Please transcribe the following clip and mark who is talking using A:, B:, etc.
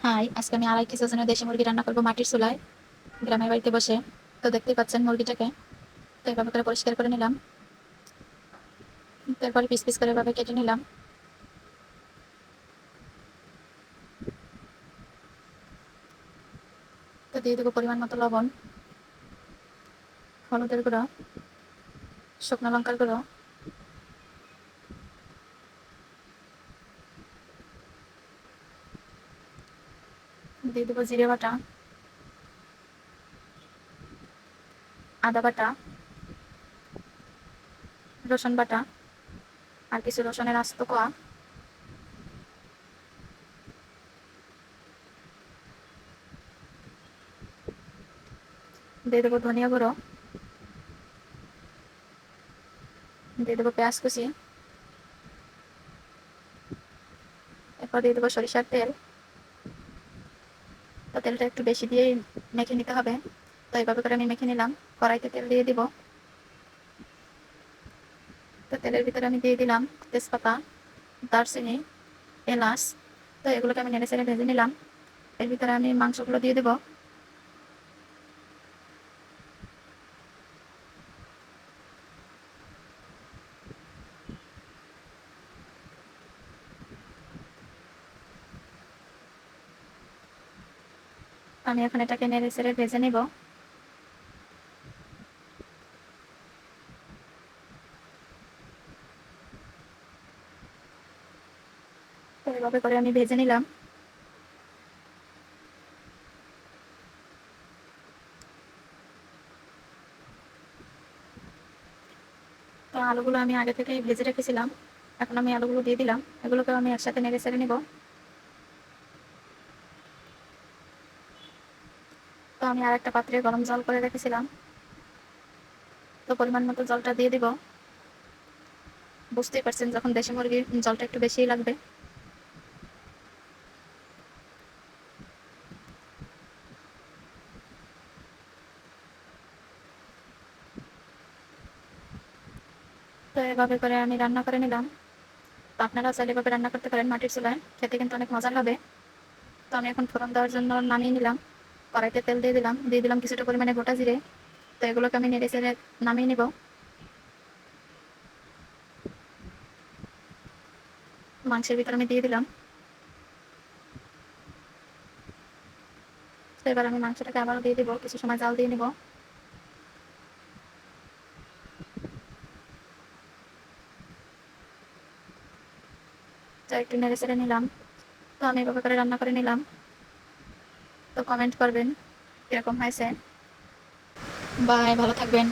A: High, আজকে আমি ২.৫ KG ওজনের দেশি মুরগি রান্না করবো মাটির চুলায়, গ্রামের বাড়িতে বসে। তো দেখতেই পাচ্ছেন মুরগিটাকে। তো এভাবে করে পরিষ্কার করে নিলাম। তারপরে পিস পিস করে এভাবে কেটে নিলাম। তো দিয়ে দেবো পরিমাণ মতো লবণ, হলুদের গুঁড়ো, শুকনো লঙ্কার গুঁড়ো, দিয়ে দেবো জিরে বাটা, আদা বাটা, রসুন বাটা, আর কিছু রসুনের আস্ত কোয়া, দিয়ে দেবো ধনিয়া গুঁড়ো, দিয়ে দেবো পেঁয়াজ কুচি, এরপর দিয়ে দেবো সরিষার তেল। তো তেলটা একটু বেশি দিয়েই মেখে নিতে হবে। তো এইভাবে করে আমি মেখে নিলাম। কড়াইতে তেল দিয়ে দিব। তো তেলের ভিতরে আমি দিয়ে দিলাম তেজপাতা, দারচিনি, এলাচ। তো এগুলোকে আমি নেড়ে চেড়ে ভেজে নিলাম। এর ভিতরে আমি মাংসগুলো দিয়ে দেবো। আমি এখন এটাকে নেড়ে চেড়ে ভেজে নিব। তো এভাবে করে আমি ভেজে নিলাম। তো আলুগুলো আমি আগে থেকে ভেজে রেখেছিলাম। এখন আমি আলুগুলো দিয়ে দিলাম। এগুলোকে আমি একসাথে নেড়ে চেড়ে নিব। তো আমি আর একটা পাত্রে গরম জল করে রেখেছিলাম। তো পরিমাণ মতো জলটা দিয়ে দিব। বুঝতেই পারছেন যখন দেশি মুরগির জলটা একটু বেশিই লাগবে। তো এভাবে করে আমি রান্না করে নিলাম। তো আপনারাও চাইলে এভাবে রান্না করতে পারেন মাটির চুলায়, খেতে কিন্তু অনেক মজার হবে। তো আমি এখন ফোড়ন দেওয়ার জন্য নামিয়ে নিলাম। কড়াইতে তেল দিয়ে দিলাম কিছুটা পরিমাণে গোটা জিরে। তো এগুলোকে আমি নেড়ে চেড়ে নামিয়ে নিব। মাংসের ভিতরে আমি দিয়ে দিলাম। তো এবার আমি মাংসটাকে আবারও দিয়ে দিব, কিছু সময় জাল দিয়ে নিব। তো একটু নেড়ে চেড়ে নিলাম। তো আমি এভাবে করে রান্না করে নিলাম। তো কমেন্ট করবেন কিরকম হয়েছে। বাই, ভালো থাকবেন।